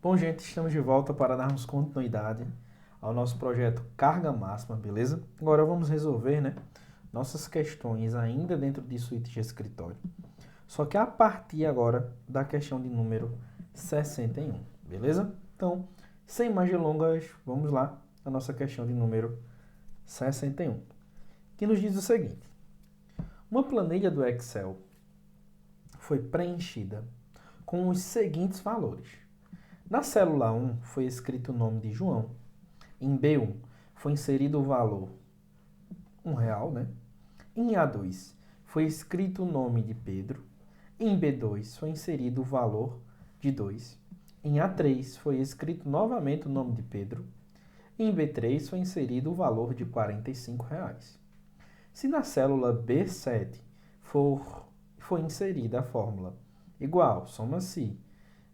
Bom, gente, estamos de volta para darmos continuidade ao nosso projeto Carga Máxima, beleza? Agora vamos resolver, nossas questões ainda dentro de suíte de escritório, só que a partir agora da questão de número 61, beleza? Então, sem mais delongas, vamos lá à nossa questão de número 61, que nos diz o seguinte: uma planilha do Excel foi preenchida com os seguintes valores. Na célula 1 foi escrito o nome de João. Em B1 foi inserido o valor R$ 1, né? Em A2 foi escrito o nome de Pedro. Em B2 foi inserido o valor de 2. Em A3 foi escrito novamente o nome de Pedro. Em B3 foi inserido o valor de R$ 45. Se na célula B7 foi inserida a fórmula igual, soma-se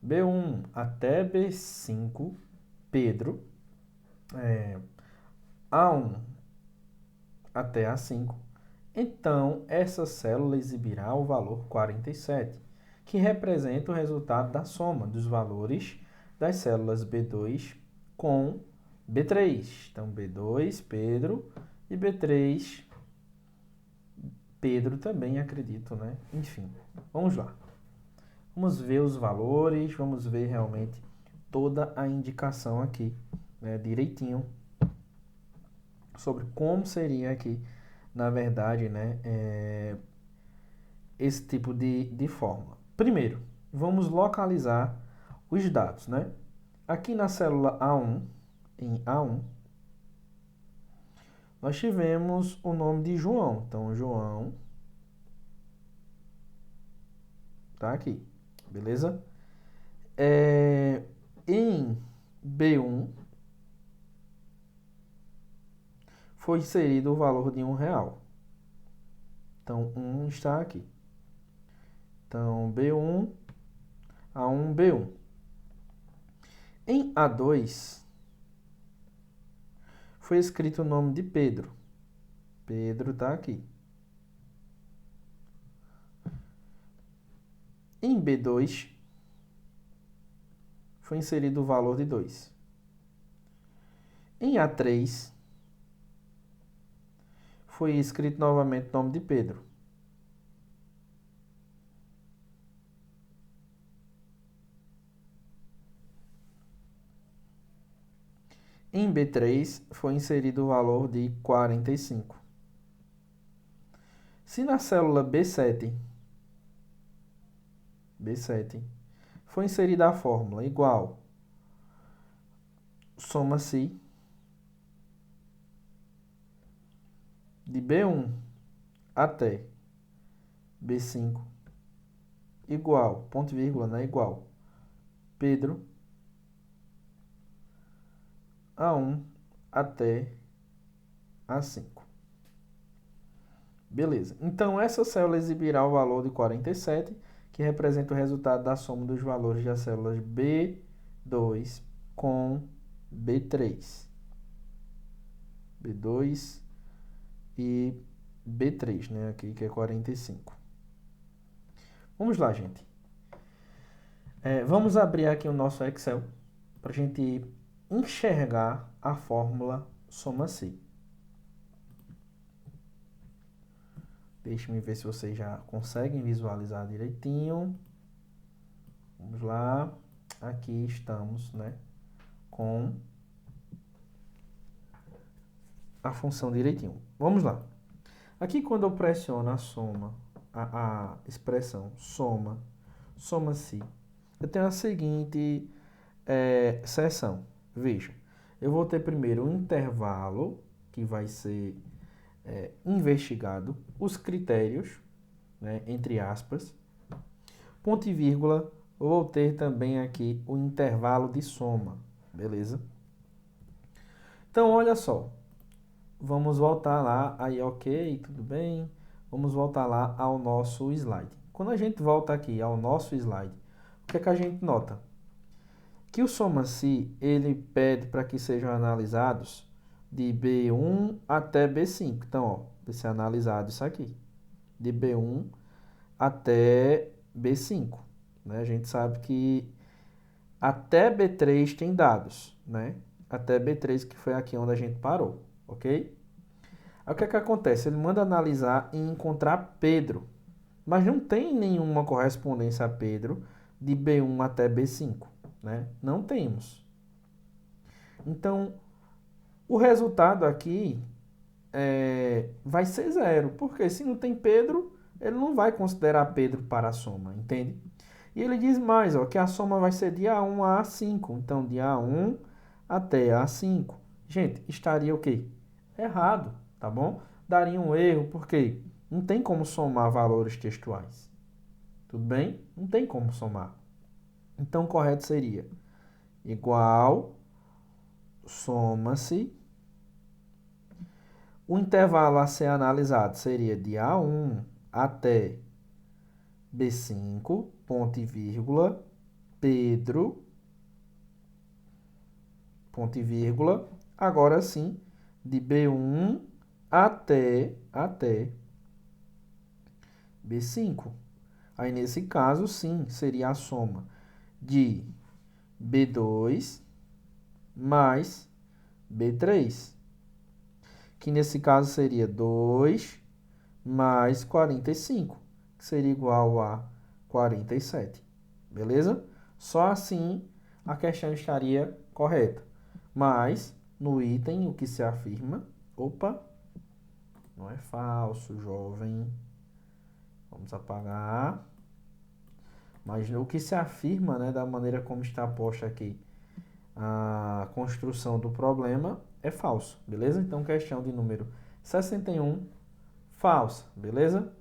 B1 até B5, Pedro, A1 até A5, então essa célula exibirá o valor 47, que representa o resultado da soma dos valores das células B2 com B3. Então, B2, Pedro, e B3, Pedro também, acredito, né? Enfim, vamos lá. Vamos ver os valores, vamos ver realmente toda a indicação aqui, né, direitinho, sobre como seria aqui, na verdade, esse tipo de fórmula. Primeiro, vamos localizar os dados, né? Aqui na célula A1, em A1, nós tivemos o nome de João. Então, João tá aqui, beleza? Em B1 foi inserido o valor de R$ 1. Então, 1 está aqui. Então, B1, A1, B1. Em A2 foi escrito o nome de Pedro. Pedro está aqui. Em B2 foi inserido o valor de 2. Em A3 foi escrito novamente o nome de Pedro. Em B3 foi inserido o valor de 45. Se na célula B7 foi inserida a fórmula igual, soma-se de B1 até B5 igual, ponto e vírgula, né? Igual, Pedro, A1 até A5. Beleza. Então, essa célula exibirá o valor de 47, que representa o resultado da soma dos valores das células B2 com B3. B2 e B3, né? Aqui que é 45. Vamos lá, gente. Vamos abrir aqui o nosso Excel para a gente enxergar a fórmula soma-se. Deixe-me ver se vocês já conseguem visualizar direitinho. Vamos lá. Aqui estamos, né, com a função direitinho. Vamos lá. Aqui, quando eu pressiono a soma, a expressão soma, soma-se, eu tenho a seguinte seção. Veja, eu vou ter primeiro um intervalo que vai ser investigado, os critérios, né, entre aspas, ponto e vírgula, vou ter também aqui o intervalo de soma, beleza? Então, olha só, vamos voltar lá, aí ok, tudo bem, vamos voltar lá ao nosso slide. Quando a gente volta aqui ao nosso slide, o que é que a gente nota? Que o soma-se, ele pede para que sejam analisados de B1 até B5. Então, ó, vai ser analisado isso aqui, de B1 até B5. Né? A gente sabe que até B3 tem dados, né? Até B3, que foi aqui onde a gente parou, ok? Aí o que é que acontece? Ele manda analisar e encontrar Pedro, mas não tem nenhuma correspondência a Pedro de B1 até B5, né? Não temos. Então, o resultado aqui vai ser zero, porque se não tem Pedro, ele não vai considerar Pedro para a soma, entende? E ele diz mais, ó, que a soma vai ser de A1 a A5, então de A1 até A5. Gente, estaria o quê? Errado, tá bom? Daria um erro, porque não tem como somar valores textuais. Tudo bem? Não tem como somar. Então, o correto seria igual, soma-se. O intervalo a ser analisado seria de A1 até B5, ponto e vírgula, Pedro, ponto e vírgula. Agora sim, de B1 até B5. Aí, nesse caso, sim, seria a soma de B2 mais B3, que nesse caso seria 2 mais 45, que seria igual a 47. Beleza? Só assim a questão estaria correta. Mas, no item, o que se afirma... Opa, não é falso, jovem. Vamos apagar. Mas o que se afirma, né, da maneira como está posta aqui a construção do problema, é falso, beleza? Então, questão de número 61, falsa, beleza?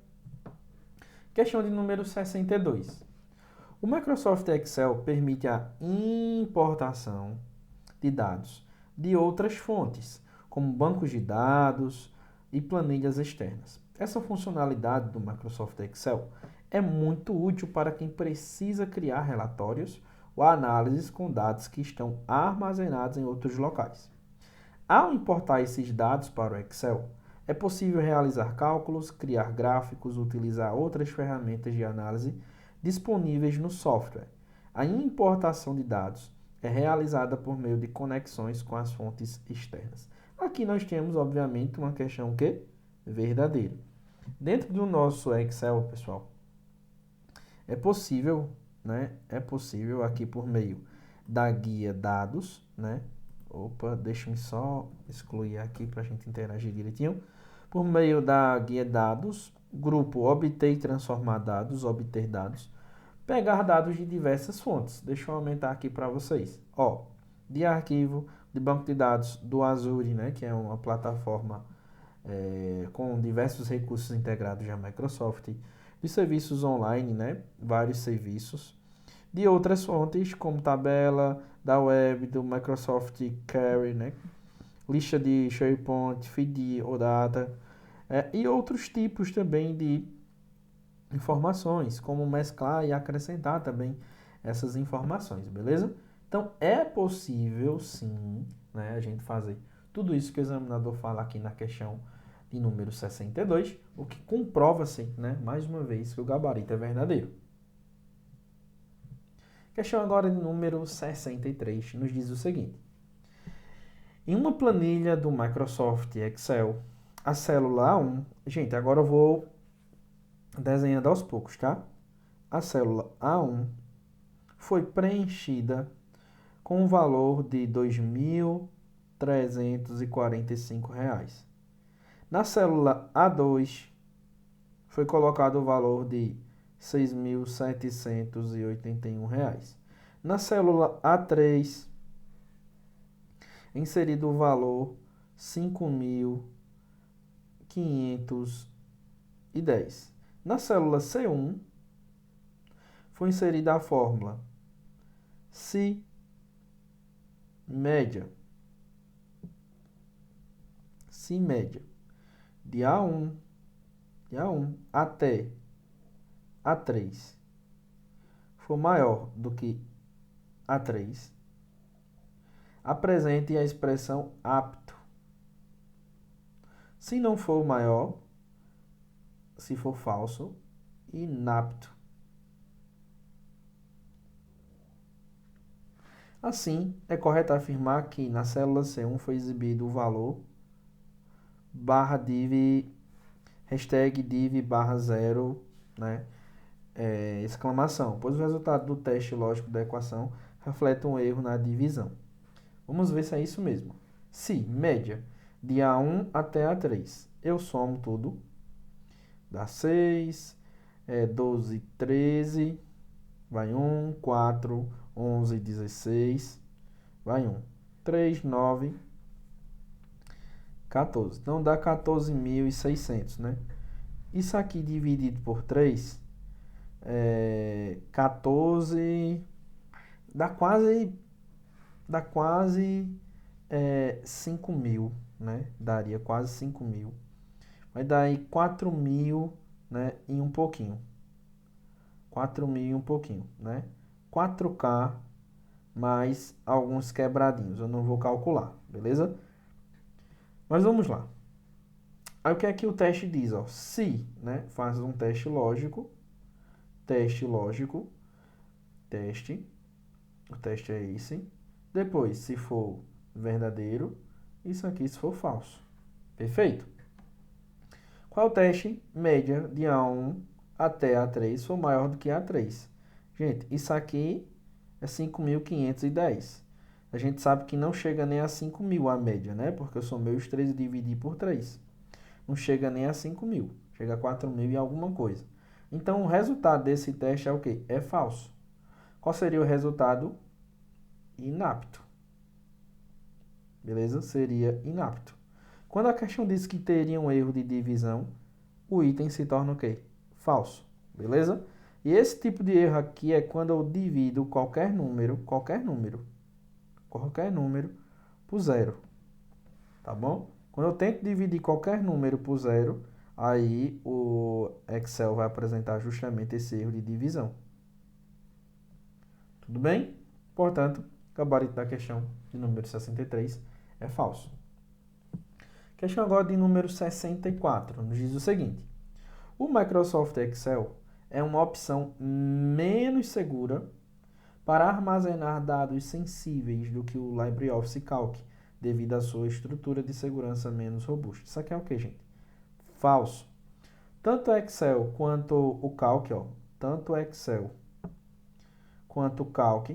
Questão de número 62. O Microsoft Excel permite a importação de dados de outras fontes, como bancos de dados e planilhas externas. Essa funcionalidade do Microsoft Excel é muito útil para quem precisa criar relatórios ou análises com dados que estão armazenados em outros locais. Ao importar esses dados para o Excel, é possível realizar cálculos, criar gráficos, utilizar outras ferramentas de análise disponíveis no software. A importação de dados é realizada por meio de conexões com as fontes externas. Aqui nós temos, obviamente, uma questão que verdadeira. Dentro do nosso Excel, pessoal, é possível, né? É possível aqui por meio da guia dados, né? Opa, deixa-me só excluir aqui para a gente interagir direitinho. Por meio da guia dados, grupo obter e transformar dados, obter dados, pegar dados de diversas fontes. Deixa eu aumentar aqui para vocês. Ó, de arquivo, de banco de dados do Azure, né? Que é uma plataforma com diversos recursos integrados da Microsoft, de serviços online, né? Vários serviços, de outras fontes, como tabela, da web, do Microsoft Query, né? Lista de SharePoint, Feed, OData, e outros tipos também de informações, como mesclar e acrescentar também essas informações, beleza? Então, é possível, sim, né, a gente fazer tudo isso que o examinador fala aqui na questão de número 62, o que comprova-se, né, mais uma vez, que o gabarito é verdadeiro. Questão agora de número 63 nos diz o seguinte. Em uma planilha do Microsoft Excel, a célula A1... Gente, agora eu vou desenhando aos poucos, tá? A célula A1 foi preenchida com o valor de R$ 2.345. Na célula A2 foi colocado o valor de R$ 6.781. Na célula A3, inserido o valor R$ 5.510. Na célula C1, foi inserida a fórmula Si média de A1 até A3 for maior do que A3, apresente a expressão apto. Se não for maior, se for falso, inapto. Assim, é correto afirmar que na célula C1 foi exibido o valor barra div, hashtag div barra 0, né? Exclamação, pois o resultado do teste lógico da equação reflete um erro na divisão. Vamos ver se é isso mesmo. Se média de A1 até A3, eu somo tudo, dá 6, 12, 13, vai 1, 4, 11, 16, vai 1, 3, 9, 14. Então dá 14.600, né? Isso aqui dividido por 3, 14, dá quase 5 mil, né? Daria quase 5 mil. Vai dar aí 4 mil, né? E um pouquinho. 4 mil e um pouquinho, né? 4K mais alguns quebradinhos. Eu não vou calcular, beleza? Mas vamos lá. Aí o que é que o teste diz? Ó? Se, né? Faz um teste lógico. Teste lógico. Teste. O teste é esse. Depois, se for verdadeiro. Isso aqui se for falso. Perfeito? Qual é o teste? Média de A1 até A3 for maior do que A3. Gente, isso aqui é 5.510. A gente sabe que não chega nem a 5 mil a média, né? Porque eu somei os 3 e dividi por 3. Não chega nem a 5 mil. Chega a 4 mil e alguma coisa. Então, o resultado desse teste é o quê? É falso. Qual seria o resultado? Inapto. Beleza? Seria inapto. Quando a questão diz que teria um erro de divisão, o item se torna o quê? Falso. Beleza? E esse tipo de erro aqui é quando eu divido qualquer número por zero. Tá bom? Quando eu tento dividir qualquer número por zero, aí o Excel vai apresentar justamente esse erro de divisão. Tudo bem? Portanto, o gabarito da questão de número 63 é falso. Questão agora de número 64, nos diz o seguinte. O Microsoft Excel é uma opção menos segura para armazenar dados sensíveis do que o LibreOffice Calc, devido à sua estrutura de segurança menos robusta. Isso aqui é o que, gente? Falso. Tanto o Excel quanto o Calc, tanto o Excel quanto o Calc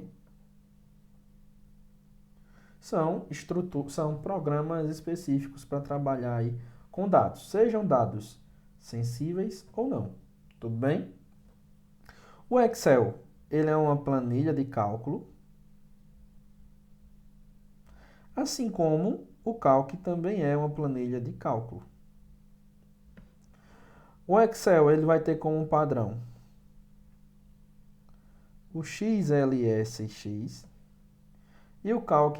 são programas específicos para trabalhar aí com dados, sejam dados sensíveis ou não. Tudo bem? O Excel, ele é uma planilha de cálculo, assim como o Calc também é uma planilha de cálculo. O Excel, ele vai ter como padrão o XLSX e o Calc,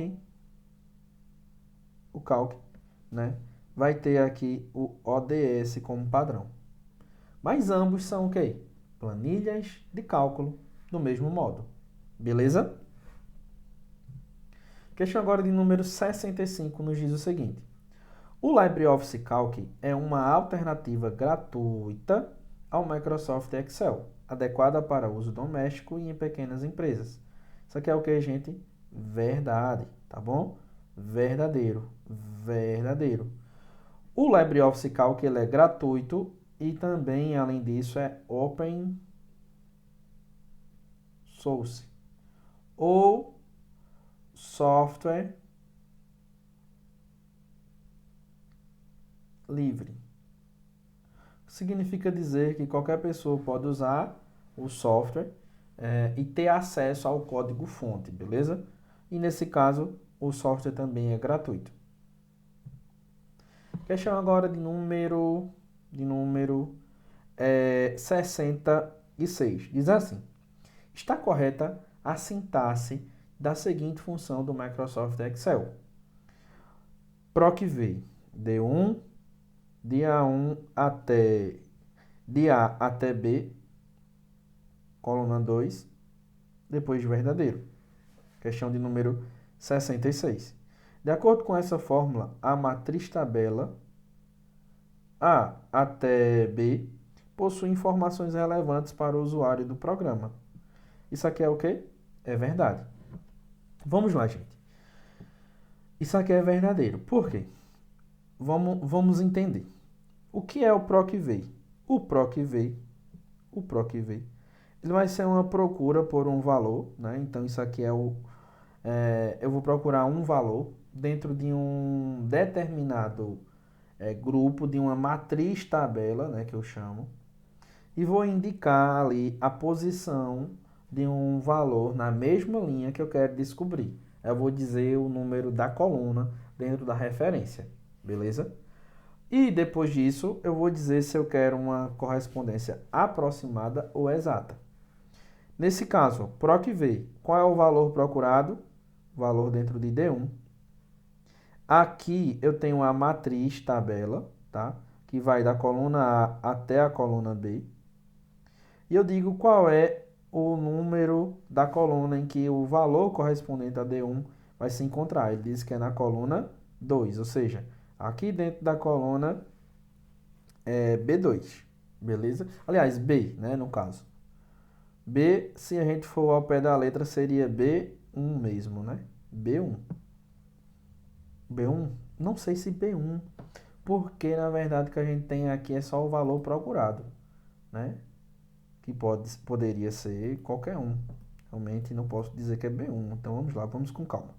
né, vai ter aqui o ODS como padrão. Mas ambos são o quê? Planilhas de cálculo do mesmo modo. Beleza? Questão agora de número 65 nos diz o seguinte. O LibreOffice Calc é uma alternativa gratuita ao Microsoft Excel, adequada para uso doméstico e em pequenas empresas. Isso aqui é o que, gente? Verdade, tá bom? Verdadeiro. O LibreOffice Calc ele é gratuito e também, além disso, é open source ou software livre. Significa dizer que qualquer pessoa pode usar o software e ter acesso ao código-fonte, beleza? E nesse caso, o software também é gratuito. Questão agora de número 66. Diz assim: está correta a sintaxe da seguinte função do Microsoft Excel. PROC-V, D1, de A1 até de A até B, coluna 2, depois de verdadeiro. Questão de número 66. De acordo com essa fórmula, a matriz tabela A até B possui informações relevantes para o usuário do programa. Isso aqui é o quê? É verdade. Vamos lá, gente. Isso aqui é verdadeiro. Por quê? Vamos entender. O que é o PROC-V? O PROC-V, o PROC-V, ele vai ser uma procura por um valor, né? Então, isso aqui eu vou procurar um valor dentro de um determinado grupo, de uma matriz tabela, né, que eu chamo, e vou indicar ali a posição de um valor na mesma linha que eu quero descobrir. Eu vou dizer o número da coluna dentro da referência, beleza? E depois disso, eu vou dizer se eu quero uma correspondência aproximada ou exata. Nesse caso, PROC-V, qual é o valor procurado? Valor dentro de D1. Aqui eu tenho a matriz tabela, tá? Que vai da coluna A até a coluna B. E eu digo qual é o número da coluna em que o valor correspondente a D1 vai se encontrar. Ele diz que é na coluna 2, ou seja, aqui dentro da coluna B2, beleza? Aliás, B, né, no caso. B, se a gente for ao pé da letra, seria B1 mesmo, né? B1. B1? Não sei se B1, porque na verdade o que a gente tem aqui é só o valor procurado, né? Que poderia ser qualquer um. Realmente não posso dizer que é B1. Então vamos lá, vamos com calma.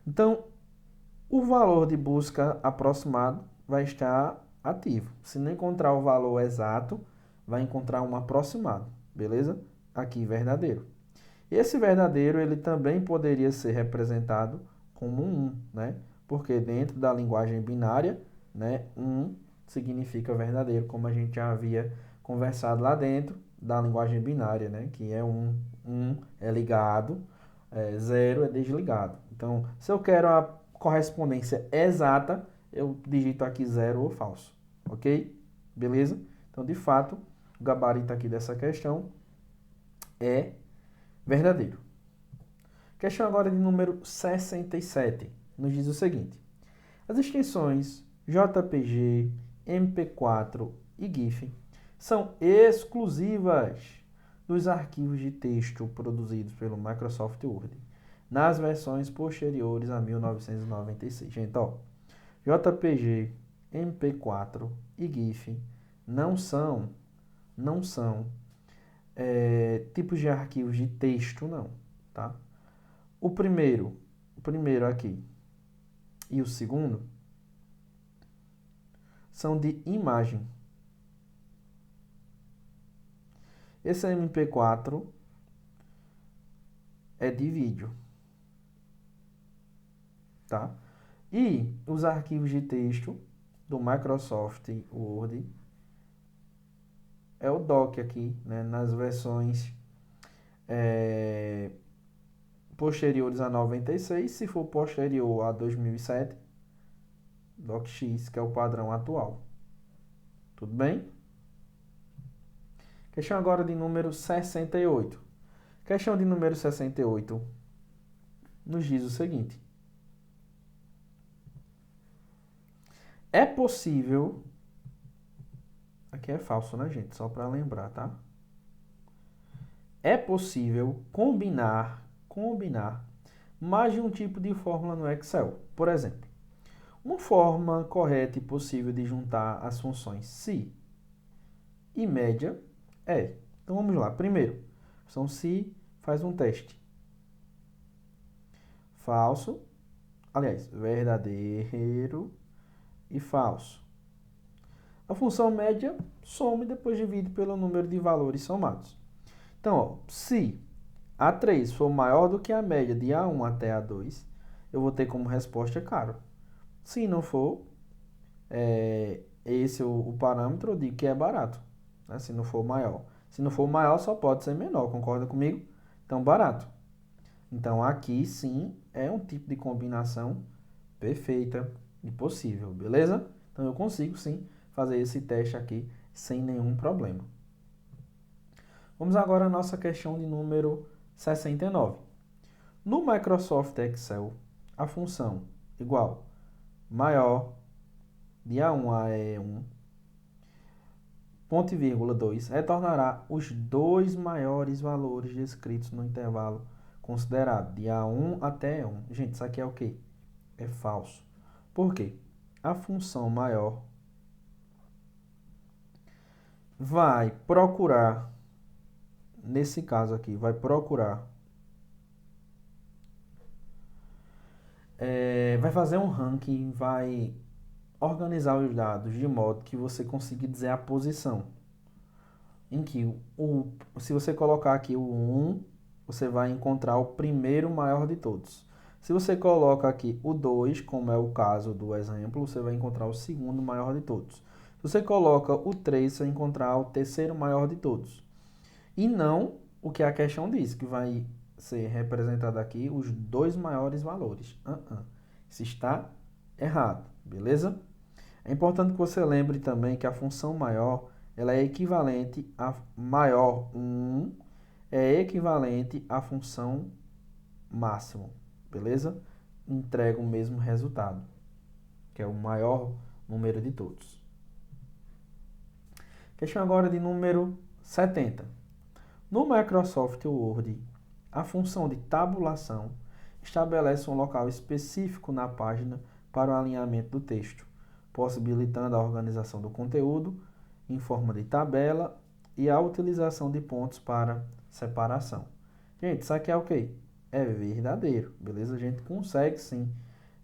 Então, o valor de busca aproximado vai estar ativo. Se não encontrar o valor exato, vai encontrar um aproximado, beleza? Aqui, verdadeiro. Esse verdadeiro, ele também poderia ser representado como um 1, né? Porque dentro da linguagem binária, né, 1 significa verdadeiro, como a gente já havia conversado lá dentro da linguagem binária, né? Que é 1 é ligado, 0 é desligado. Então, se eu quero a correspondência exata, eu digito aqui 0 ou falso, ok? Beleza? Então, de fato, o gabarito aqui dessa questão é verdadeiro. Questão agora de número 67. Nos diz o seguinte. As extensões JPG, MP4 e GIF são exclusivas dos arquivos de texto produzidos pelo Microsoft Word nas versões posteriores a 1996. Gente, ó, JPG, MP4 e GIF não são tipos de arquivos de texto, não, tá? O primeiro aqui e o segundo são de imagem. Esse MP4 é de vídeo, tá? E os arquivos de texto do Microsoft Word é o doc aqui, né? Nas versões posteriores a 96, se for posterior a 2007, DocX, que é o padrão atual. Tudo bem? Questão agora de número 68. Questão de número 68 nos diz o seguinte. É possível... Aqui é falso, né, gente? Só para lembrar, tá? É possível combinar mais de um tipo de fórmula no Excel. Por exemplo, uma forma correta e possível de juntar as funções se e média é. Então vamos lá. Primeiro, função se faz um teste. Falso, aliás, verdadeiro e falso. A função média soma e depois divide pelo número de valores somados. Então, ó, se A3 for maior do que a média de A1 até A2, eu vou ter como resposta caro. Se não for esse o parâmetro, eu digo que é barato, né? Se não for maior. Se não for maior, só pode ser menor, concorda comigo? Então, barato. Então, aqui sim é um tipo de combinação perfeita e possível, beleza? Então, eu consigo sim fazer esse teste aqui sem nenhum problema. Vamos agora à nossa questão de número 69. No Microsoft Excel, a função igual maior de A1 a E1, ponto e vírgula 2, retornará os dois maiores valores descritos no intervalo considerado de A1 até E1. Gente, isso aqui é o quê? É falso. Por quê? A função maior vai procurar, nesse caso aqui, vai fazer um ranking, vai organizar os dados de modo que você consiga dizer a posição. Em que se você colocar aqui o 1, você vai encontrar o primeiro maior de todos. Se você coloca aqui o 2, como é o caso do exemplo, você vai encontrar o segundo maior de todos. Se você coloca o 3, você vai encontrar o terceiro maior de todos. E não o que a questão diz, que vai ser representado aqui os dois maiores valores. Isso está errado, beleza? É importante que você lembre também que a função maior ela é equivalente a maior 1 é equivalente à função máximo, beleza? Entrega o mesmo resultado, que é o maior número de todos. Questão agora de número 70. No Microsoft Word, a função de tabulação estabelece um local específico na página para o alinhamento do texto, possibilitando a organização do conteúdo em forma de tabela e a utilização de pontos para separação. Gente, isso aqui é o quê? É verdadeiro, beleza? A gente consegue sim,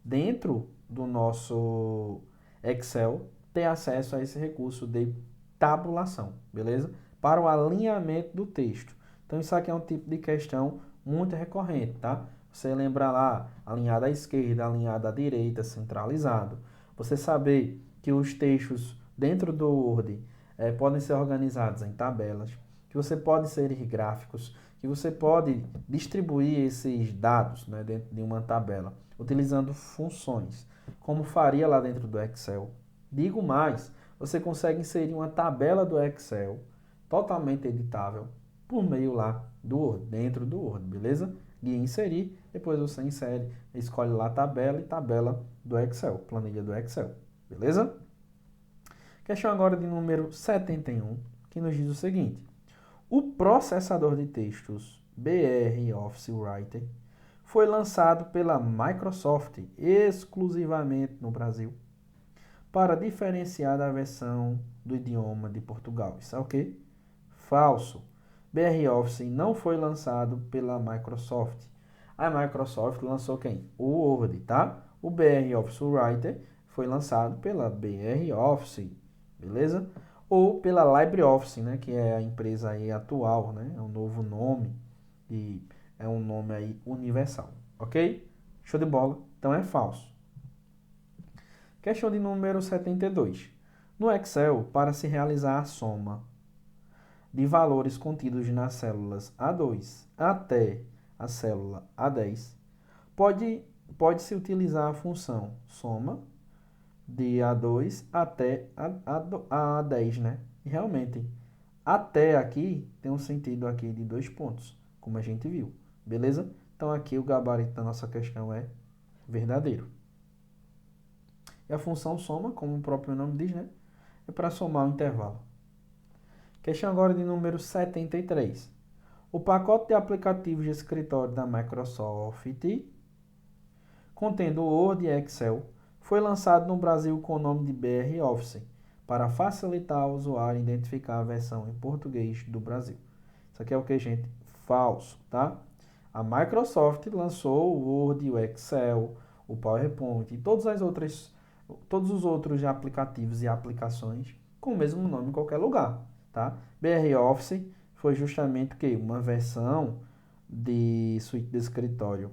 dentro do nosso Excel, ter acesso a esse recurso de tabulação, beleza? Para o alinhamento do texto. Então, isso aqui é um tipo de questão muito recorrente, tá? Você lembra lá, alinhado à esquerda, alinhado à direita, centralizado. Você saber que os textos dentro do Word podem ser organizados em tabelas, que você pode inserir gráficos, que você pode distribuir esses dados, né, dentro de uma tabela, utilizando funções, como faria lá dentro do Excel. Digo mais, você consegue inserir uma tabela do Excel totalmente editável por meio lá do Word, dentro do Word, beleza? E inserir, depois você insere, escolhe lá a tabela e tabela do Excel, planilha do Excel, beleza? Questão agora de número 71, que nos diz o seguinte: o processador de textos BR Office Writer foi lançado pela Microsoft exclusivamente no Brasil para diferenciar da versão do idioma de Portugal. Isso é o quê? Falso. BR Office não foi lançado pela Microsoft. A Microsoft lançou quem? O Word, tá? O BR Office Writer foi lançado pela BR Office, beleza? Ou pela LibreOffice, né? Que é a empresa aí atual, né? É um novo nome e é um nome aí universal, ok? Show de bola? Então é falso. Questão de número 72. No Excel, para se realizar a soma de valores contidos nas células A2 até a célula A10, pode-se utilizar a função soma de A2 até a A10, né? E realmente, até aqui tem um sentido aqui de 2 pontos, como a gente viu, beleza? Então aqui o gabarito da nossa questão é verdadeiro. E a função soma, como o próprio nome diz, né? É para somar o intervalo. Questão agora de número 73. O pacote de aplicativos de escritório da Microsoft, contendo Word e Excel, foi lançado no Brasil com o nome de BR Office, para facilitar ao usuário identificar a versão em português do Brasil. Isso aqui é o que, gente? Falso, tá? A Microsoft lançou o Word, o Excel, o PowerPoint e todos os outros aplicativos e aplicações com o mesmo nome em qualquer lugar, tá? BR Office foi justamente que uma versão de suíte de escritório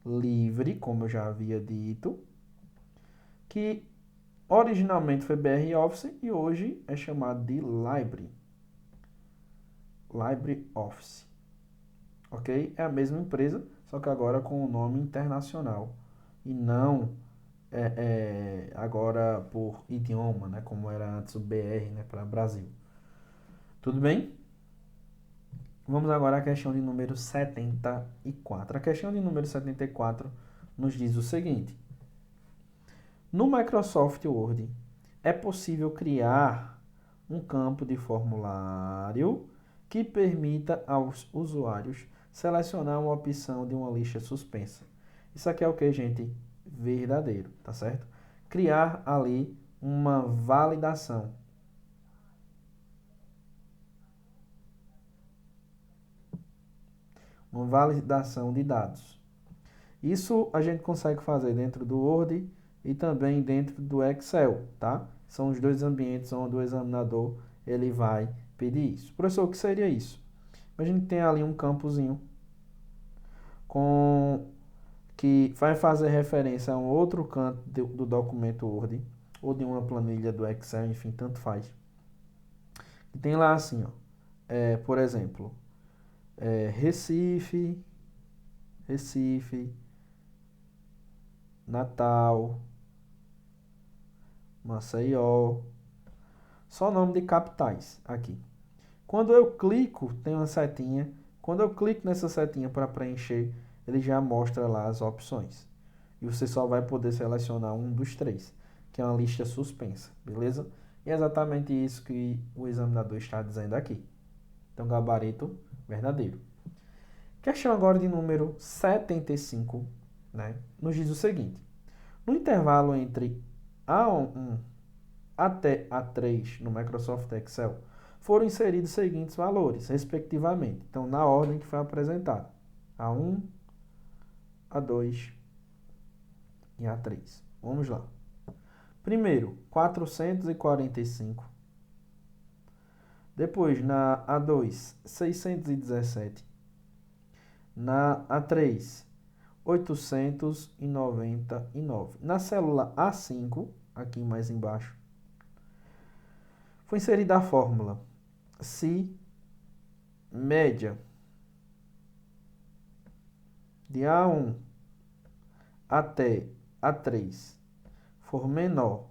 livre, como eu já havia dito, que originalmente foi BR Office e hoje é chamado de LibreOffice. Ok? É a mesma empresa, só que agora com o nome internacional e não agora por idioma, né, como era antes o BR, né, para Brasil. Tudo bem? Vamos agora à questão de número 74. A questão de número 74 nos diz o seguinte: no Microsoft Word é possível criar um campo de formulário que permita aos usuários selecionar uma opção de uma lista suspensa. Isso aqui é o que, gente? Verdadeiro, tá certo? Criar ali uma validação. Uma validação de dados. Isso a gente consegue fazer dentro do Word e também dentro do Excel, tá? São os dois ambientes onde o examinador ele vai pedir isso. Professor, o que seria isso? A gente tem ali um campozinho que vai fazer referência a um outro canto do documento Word ou de uma planilha do Excel, enfim, tanto faz. E tem lá assim, ó, por exemplo, Recife, Natal, Maceió, só nome de capitais aqui. Quando eu clico, tem uma setinha. Quando eu clico nessa setinha para preencher, ele já mostra lá as opções. E você só vai poder selecionar um dos três, que é uma lista suspensa, beleza? E é exatamente isso que o examinador está dizendo aqui. Então, gabarito verdadeiro. Questão agora de número 75, né? Nos diz o seguinte. No intervalo entre A1 até A3 no Microsoft Excel, foram inseridos os seguintes valores, respectivamente. Então, na ordem que foi apresentada. A1, A2 e A3. Vamos lá. Primeiro, 445. Depois, na A2, 617. Na A3, 899. Na célula A5, aqui mais embaixo, foi inserida a fórmula se média de A1 até A3 for menor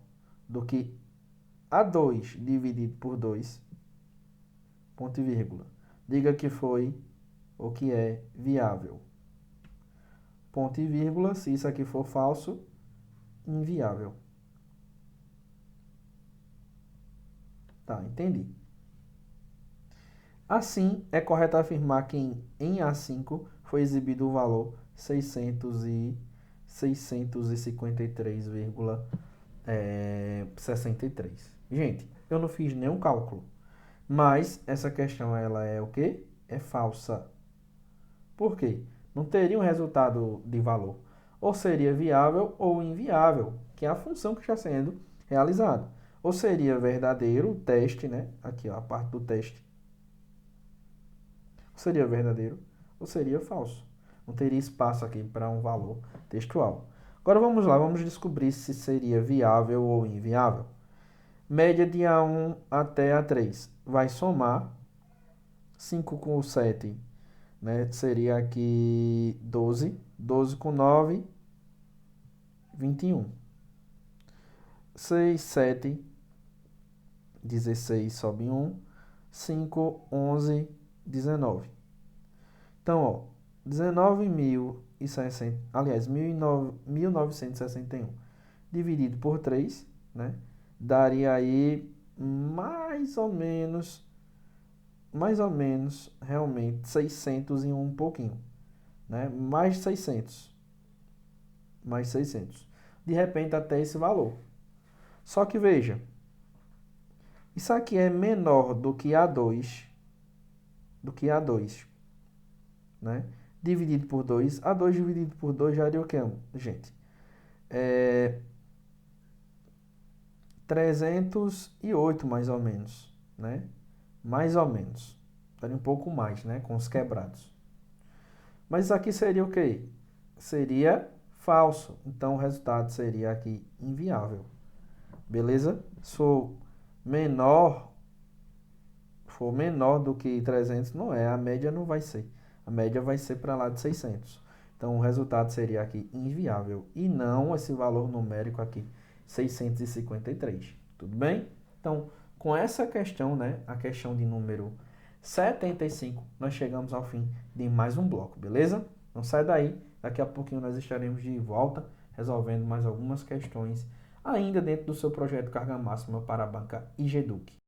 do que A2 dividido por 2, ponto e vírgula, diga que foi ou que é viável. Ponto e vírgula, se isso aqui for falso, inviável. Tá, entendi. Assim, é correto afirmar que em A5 foi exibido o valor 653,63. Gente, eu não fiz nenhum cálculo, mas essa questão ela é o quê? É falsa. Por quê? Não teria um resultado de valor. Ou seria viável ou inviável, que é a função que está sendo realizada. Ou seria verdadeiro o teste, né? Aqui, ó, a parte do teste. Seria verdadeiro ou seria falso. Não teria espaço aqui para um valor textual. Agora vamos lá, vamos descobrir se seria viável ou inviável. Média de A1 até A3. Vai somar 5 com 7, né? Seria aqui 12. 12 com 9, 21. 6, 7, 16, sobe 1. 5, 11, 19. Então, ó, 19.060, aliás, 1961 dividido por 3, né? Daria aí mais ou menos, realmente, 600 e um pouquinho, né? Mais 600. De repente, até esse valor. Só que, veja, isso aqui é menor do que A2, né? Dividido por 2. A2 dividido por 2 já daria o quê, gente? 308 mais ou menos, né? Mais ou menos. Daria um pouco mais, né? Com os quebrados. Mas isso aqui seria o quê? Seria falso. Então, o resultado seria aqui inviável. Beleza? Se for menor do que 300, não é. A média não vai ser. A média vai ser para lá de 600. Então, o resultado seria aqui inviável. E não esse valor numérico aqui, 653. Tudo bem? Então, com essa questão, né, a questão de número 75, nós chegamos ao fim de mais um bloco, beleza? Não sai daí. Daqui a pouquinho nós estaremos de volta, resolvendo mais algumas questões, ainda dentro do seu projeto Carga Máxima para a banca IGEDUC.